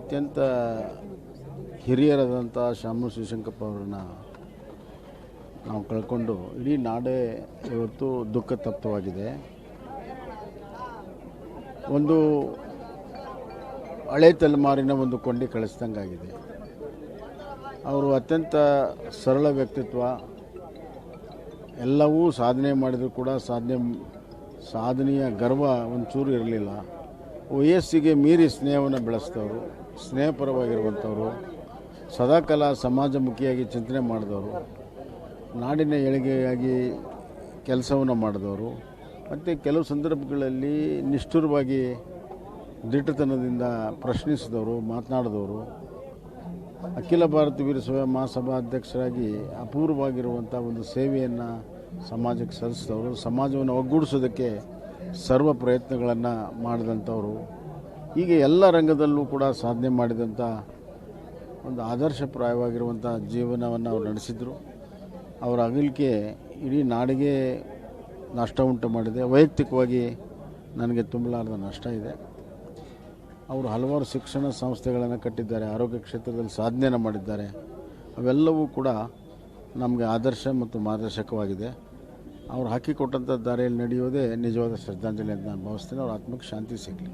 ಅತ್ಯಂತ ಹಿರಿಯರಾದಂಥ ಶಾಮನೂರು ಶಿವಶಂಕರಪ್ಪ ಅವರನ್ನು ನಾವು ಕಳ್ಕೊಂಡು ಇಡೀ ನಾಡೇ ಇವತ್ತು ದುಃಖ ತಪ್ತವಾಗಿದೆ. ಒಂದು ಹಳೆ ತಲೆಮಾರಿನ ಒಂದು ಕೊಂಡಿ ಕಳಿಸ್ದಂಗಾಗಿದೆ. ಅವರು ಅತ್ಯಂತ ಸರಳ ವ್ಯಕ್ತಿತ್ವ, ಎಲ್ಲವೂ ಸಾಧನೆ ಮಾಡಿದರೂ ಕೂಡ ಸಾಧನೆಯ ಗರ್ವ ಒಂಚೂರು ಇರಲಿಲ್ಲ. ವಯಸ್ಸಿಗೆ ಮೀರಿ ಸ್ನೇಹವನ್ನು ಬೆಳೆಸಿದವರು, ಸ್ನೇಹಪರವಾಗಿರುವಂಥವರು, ಸದಾಕಾಲ ಸಮಾಜಮುಖಿಯಾಗಿ ಚಿಂತನೆ ಮಾಡಿದವರು, ನಾಡಿನ ಏಳಿಗೆಯಾಗಿ ಕೆಲಸವನ್ನು ಮಾಡಿದವರು, ಮತ್ತು ಕೆಲವು ಸಂದರ್ಭಗಳಲ್ಲಿ ನಿಷ್ಠುರವಾಗಿ ದಿಟ್ಟತನದಿಂದ ಪ್ರಶ್ನಿಸಿದವರು, ಮಾತನಾಡಿದವರು, ಅಖಿಲ ಭಾರತ ವೀರಶೈವ ಮಹಾಸಭಾ ಅಧ್ಯಕ್ಷರಾಗಿ ಅಪೂರ್ವವಾಗಿರುವಂಥ ಒಂದು ಸೇವೆಯನ್ನು ಸಮಾಜಕ್ಕೆ ಸಲ್ಲಿಸಿದವರು, ಸಮಾಜವನ್ನು ಒಗ್ಗೂಡಿಸೋದಕ್ಕೆ ಸರ್ವ ಪ್ರಯತ್ನಗಳನ್ನು ಮಾಡಿದಂಥವರು, ಹೀಗೆ ಎಲ್ಲ ರಂಗದಲ್ಲೂ ಕೂಡ ಸಾಧನೆ ಮಾಡಿದಂಥ ಒಂದು ಆದರ್ಶಪ್ರಾಯವಾಗಿರುವಂಥ ಜೀವನವನ್ನು ಅವರು ನಡೆಸಿದರು. ಅವರ ಅಗಲಿಕೆ ಇಡೀ ನಾಡಿಗೆ ನಷ್ಟ ಉಂಟು ಮಾಡಿದೆ. ವೈಯಕ್ತಿಕವಾಗಿ ನನಗೆ ತುಂಬಲಾರದ ನಷ್ಟ ಇದೆ. ಅವರು ಹಲವಾರು ಶಿಕ್ಷಣ ಸಂಸ್ಥೆಗಳನ್ನು ಕಟ್ಟಿದ್ದಾರೆ, ಆರೋಗ್ಯ ಕ್ಷೇತ್ರದಲ್ಲಿ ಸಾಧನೆಯನ್ನು ಮಾಡಿದ್ದಾರೆ. ಅವೆಲ್ಲವೂ ಕೂಡ ನಮಗೆ ಆದರ್ಶ ಮತ್ತು ಮಾರ್ಗದರ್ಶಕವಾಗಿದೆ. ಅವರು ಹಾಕಿಕೊಟ್ಟಂಥ ದಾರಿಯಲ್ಲಿ ನಡೆಯೋದೇ ನಿಜವಾದ ಶ್ರದ್ಧಾಂಜಲಿ ಅಂತ ನಾನು ಭಾವಿಸ್ತೇನೆ. ಅವ್ರ ಆತ್ಮಕ್ಕೆ ಶಾಂತಿ ಸಿಗಲಿ.